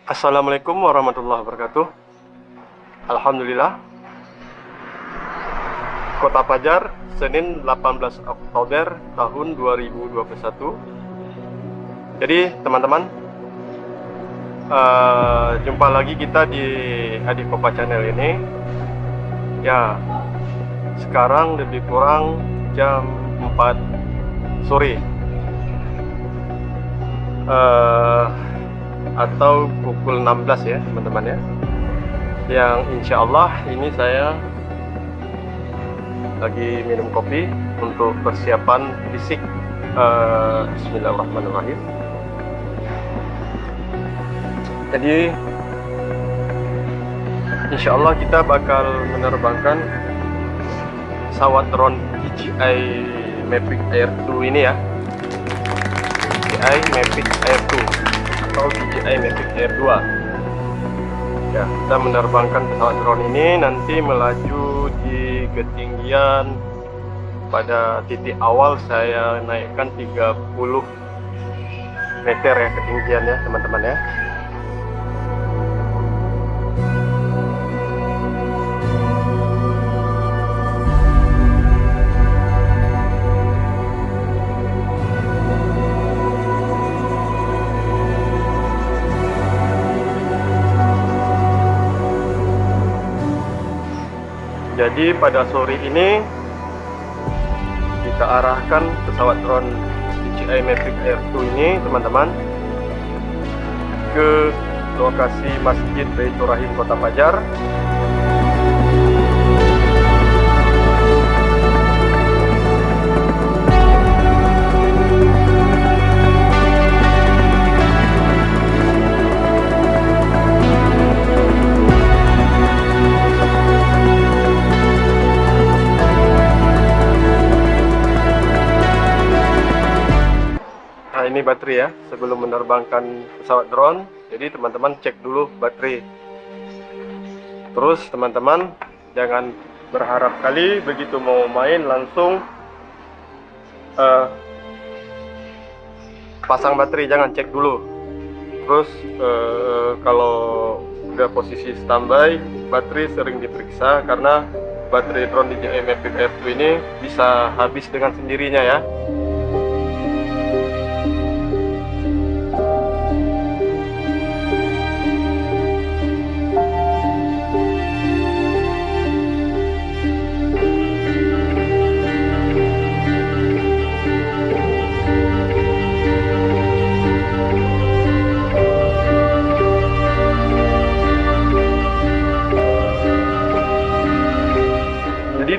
Assalamualaikum warahmatullahi wabarakatuh. Alhamdulillah, Kota Pajar, Senin 18 Oktober tahun 2021. Jadi teman-teman, jumpa lagi kita di Adik Kopa Channel ini. Ya, sekarang lebih kurang jam 4 sore, atau pukul 16 ya teman-teman ya. Yang insya Allah ini saya lagi minum kopi untuk persiapan fisik. Bismillahirrahmanirrahim. Jadi insya Allah kita bakal menerbangkan pesawat drone DJI Mavic Air 2 ini ya, DJI Mavic Air 2 atau DJI Mavic Air 2 ya. Kita menerbangkan pesawat drone ini nanti melaju di ketinggian, pada titik awal saya naikkan 30 meter ya ketinggian ya teman-teman ya. Jadi pada sore ini kita arahkan pesawat drone DJI Mavic Air 2 ini teman-teman ke lokasi Masjid Baitur Rahim Kota Pajar. Ini baterai ya, sebelum menerbangkan pesawat drone. Jadi teman-teman cek dulu baterai. Terus teman-teman jangan berharap kali begitu mau main langsung pasang baterai, jangan cek dulu. Terus kalau udah posisi standby, baterai sering diperiksa karena baterai drone DJI Mavic Air 2 ini bisa habis dengan sendirinya ya.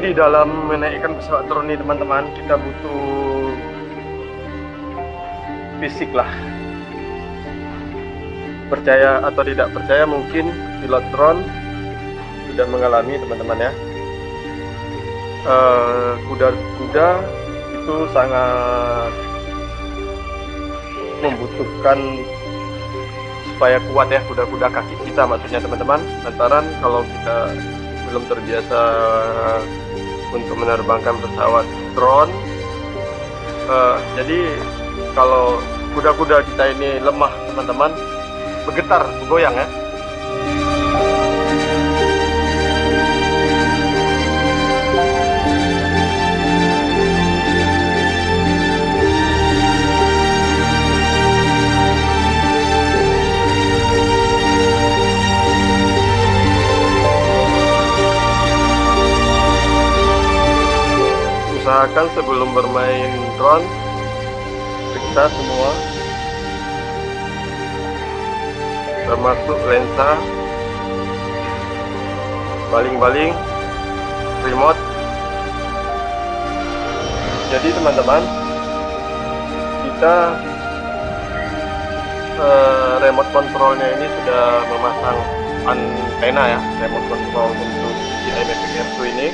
Di dalam menaikkan pesawat drone ini teman-teman, kita butuh fisik lah. Percaya atau tidak percaya, mungkin pilot drone sudah mengalami teman-teman ya. Kuda-kuda itu sangat membutuhkan supaya kuat ya, kuda-kuda kaki kita maksudnya teman-teman. Lantaran kalau kita belum terbiasa untuk menerbangkan pesawat drone, jadi kalau kuda-kuda kita ini lemah teman-teman, bergetar, bergoyang ya. Usahakan sebelum bermain drone, periksa semua, termasuk lensa, baling-baling, remote. Jadi teman-teman, kita remote controlnya ini sudah memasang antena ya, remote control untuk DJI Mavic Air 2 ini.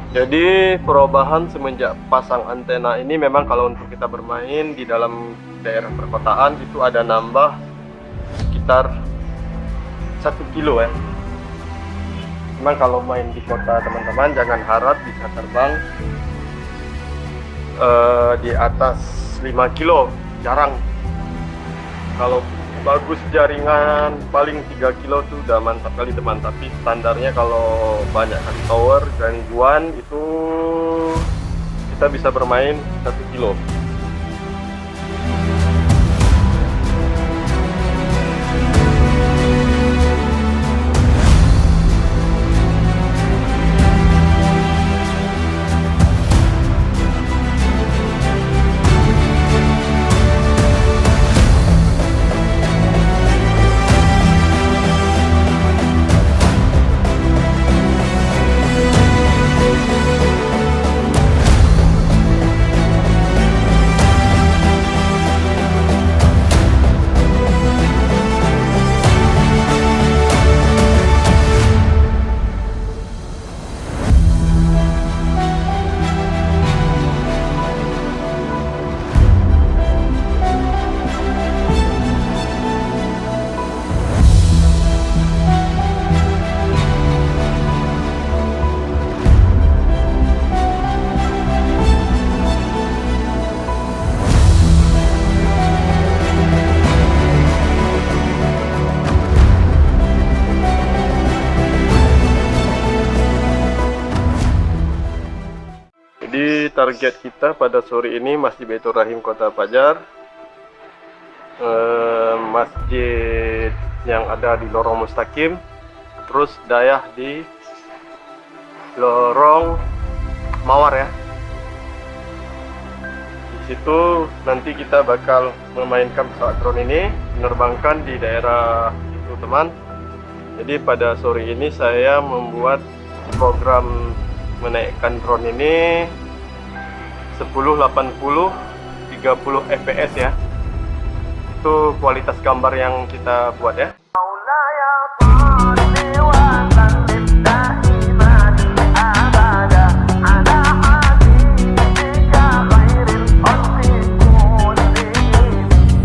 Jadi perubahan semenjak pasang antena ini memang kalau untuk kita bermain di dalam daerah perkotaan itu ada nambah sekitar 1 kilo ya. Memang kalau main di kota teman-teman jangan harap bisa terbang di atas 5 kilo, jarang. Kalau bagus jaringan paling 3 kilo tuh udah mantap kali teman, tapi standarnya kalau banyak kali tower gangguan itu kita bisa bermain 1 kilo. Jadi target kita pada sore ini Masjid Baitur Rahim Kota Fajar, masjid yang ada di lorong Mustaqim, terus dayah di lorong Mawar ya. Di situ nanti kita bakal memainkan pesawat drone ini, menerbangkan di daerah itu teman. Jadi pada sore ini saya membuat program menaikkan drone ini 1080 30 fps ya. Itu kualitas gambar yang kita buat ya.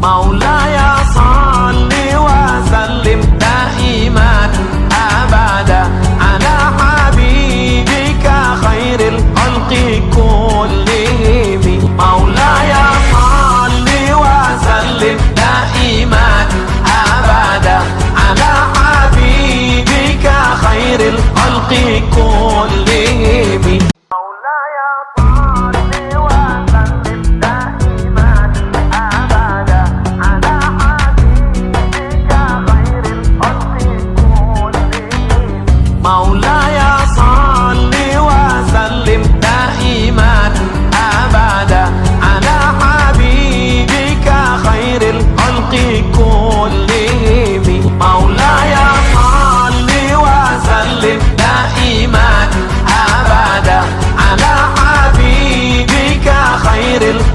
Maulaya salli wa sallim daiman abada ala habibika khairil khalqi kullihim. Maulaya salli wa sallim daiman abada ala habibika khairil khalqi kullihim.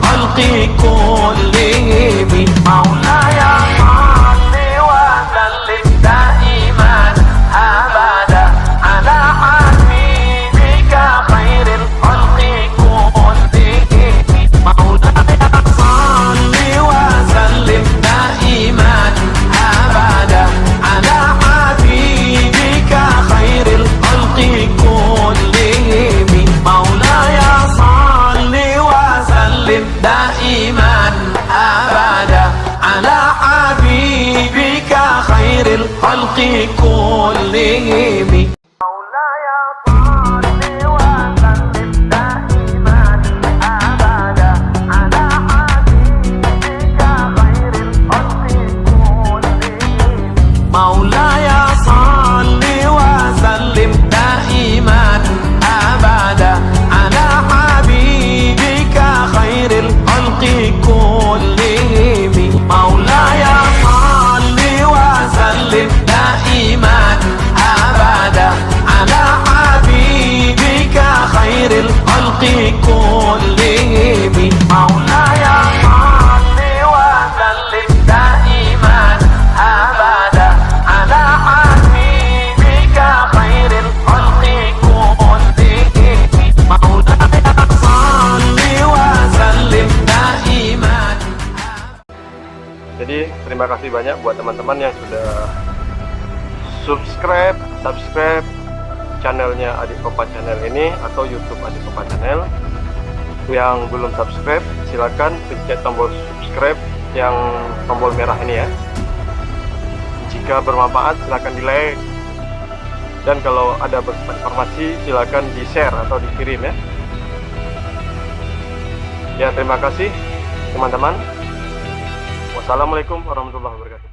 الخلق كلهم مولاي صل وسلم دائما أبدا على حبيبك خير الخلق كلهم مولاي صل وسلم دائما أبدا على حبيبك خير الخلق كلهم مولاي صل وسلم دائما أبدا على حبيبك خير الخلق كلهم مولاي صل وسلم دائما. Jadi terima kasih banyak buat teman-teman yang sudah subscribe channelnya Adik Kopa Channel ini atau YouTube Adik Kopa Channel. Yang belum subscribe silakan pencet tombol subscribe yang tombol merah ini ya. Jika bermanfaat silakan di like, dan kalau ada informasi silakan di share atau dikirim ya. Ya, terima kasih teman-teman. Wassalamualaikum warahmatullahi wabarakatuh.